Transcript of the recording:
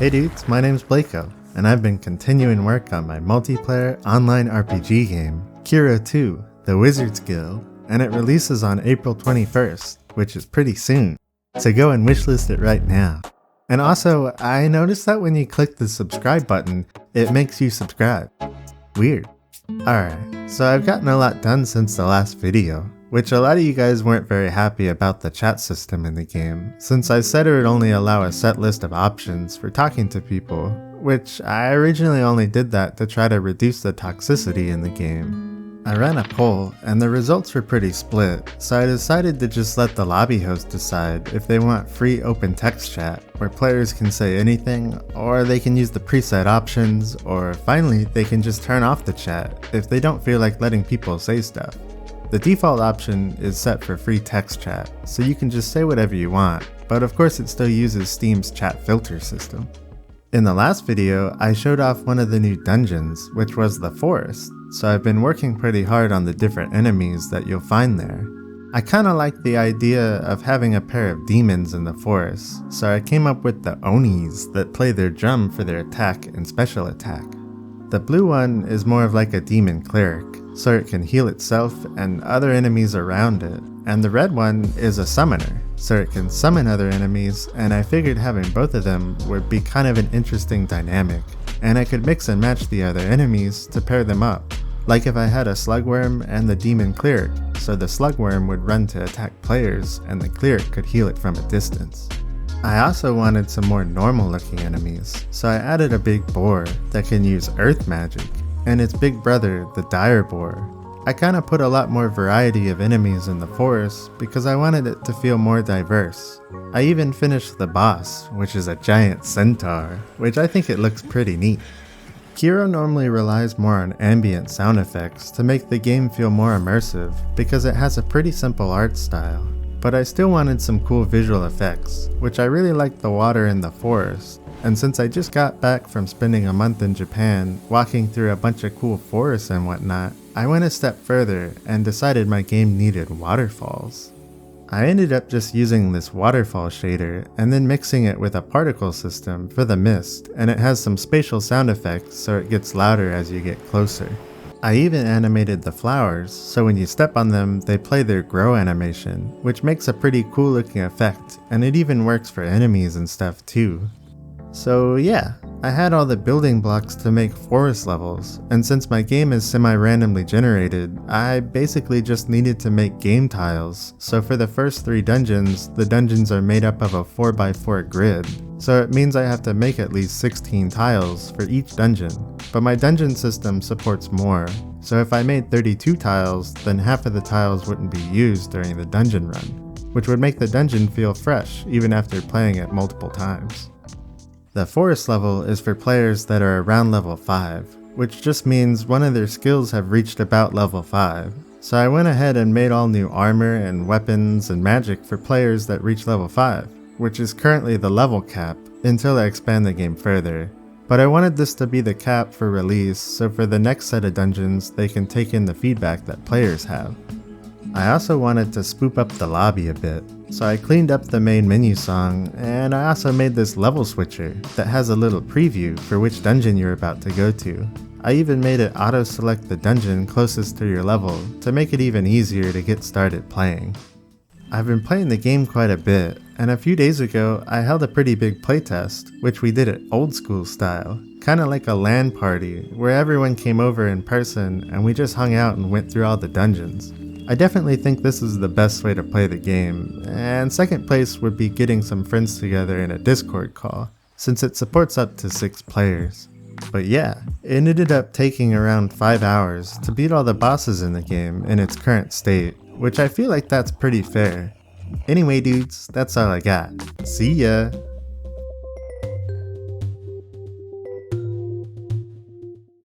Hey dudes, my name's Blekoh, and I've been continuing work on my multiplayer online RPG game, KIRO II, The Wizard's Guild, and it releases on April 21st, which is pretty soon, so go and wishlist it right now. And also, I noticed that when you click the subscribe button, it makes you subscribe. Weird. Alright, so I've gotten a lot done since the last video, which a lot of you guys weren't very happy about the chat system in the game, since I said it would only allow a set list of options for talking to people, which I originally only did that to try to reduce the toxicity in the game. I ran a poll, and the results were pretty split, so I decided to just let the lobby host decide if they want free open text chat, where players can say anything, or they can use the preset options, or finally they can just turn off the chat if they don't feel like letting people say stuff. The default option is set for free text chat, so you can just say whatever you want, but of course it still uses Steam's chat filter system. In the last video, I showed off one of the new dungeons, which was the forest, so I've been working pretty hard on the different enemies that you'll find there. I kinda like the idea of having a pair of demons in the forest, so I came up with the Onis that play their drum for their attack and special attack. The blue one is more of like a demon cleric, so it can heal itself and other enemies around it, and the red one is a summoner, so it can summon other enemies, and I figured having both of them would be kind of an interesting dynamic, and I could mix and match the other enemies to pair them up. Like if I had a slugworm and the demon cleric, so the slugworm would run to attack players and the cleric could heal it from a distance. I also wanted some more normal looking enemies, so I added a big boar that can use earth magic, and its big brother, the dire boar. I kinda put a lot more variety of enemies in the forest because I wanted it to feel more diverse. I even finished the boss, which is a giant centaur, which I think it looks pretty neat. KIRO normally relies more on ambient sound effects to make the game feel more immersive because it has a pretty simple art style, but I still wanted some cool visual effects, which I really liked the water in the forest, and since I just got back from spending a month in Japan walking through a bunch of cool forests and whatnot, I went a step further and decided my game needed waterfalls. I ended up just using this waterfall shader and then mixing it with a particle system for the mist, and it has some spatial sound effects so it gets louder as you get closer. I even animated the flowers, so when you step on them they play their grow animation, which makes a pretty cool looking effect, and it even works for enemies and stuff too. So yeah, I had all the building blocks to make forest levels, and since my game is semi-randomly generated, I basically just needed to make game tiles, so for the first 3 dungeons, the dungeons are made up of a 4x4 grid, so it means I have to make at least 16 tiles for each dungeon, but my dungeon system supports more, so if I made 32 tiles, then half of the tiles wouldn't be used during the dungeon run, which would make the dungeon feel fresh even after playing it multiple times. The forest level is for players that are around level 5, which just means one of their skills have reached about level 5, so I went ahead and made all new armor and weapons and magic for players that reach level 5, which is currently the level cap until I expand the game further. But I wanted this to be the cap for release, so for the next set of dungeons they can take in the feedback that players have. I also wanted to spoop up the lobby a bit, so I cleaned up the main menu song, and I also made this level switcher that has a little preview for which dungeon you're about to go to. I even made it auto-select the dungeon closest to your level to make it even easier to get started playing. I've been playing the game quite a bit, and a few days ago I held a pretty big playtest, which we did it old school style, kinda like a LAN party where everyone came over in person and we just hung out and went through all the dungeons. I definitely think this is the best way to play the game, and second place would be getting some friends together in a Discord call, since it supports up to 6 players. But yeah, it ended up taking around 5 hours to beat all the bosses in the game in its current state, which I feel like that's pretty fair. Anyway dudes, that's all I got. See ya!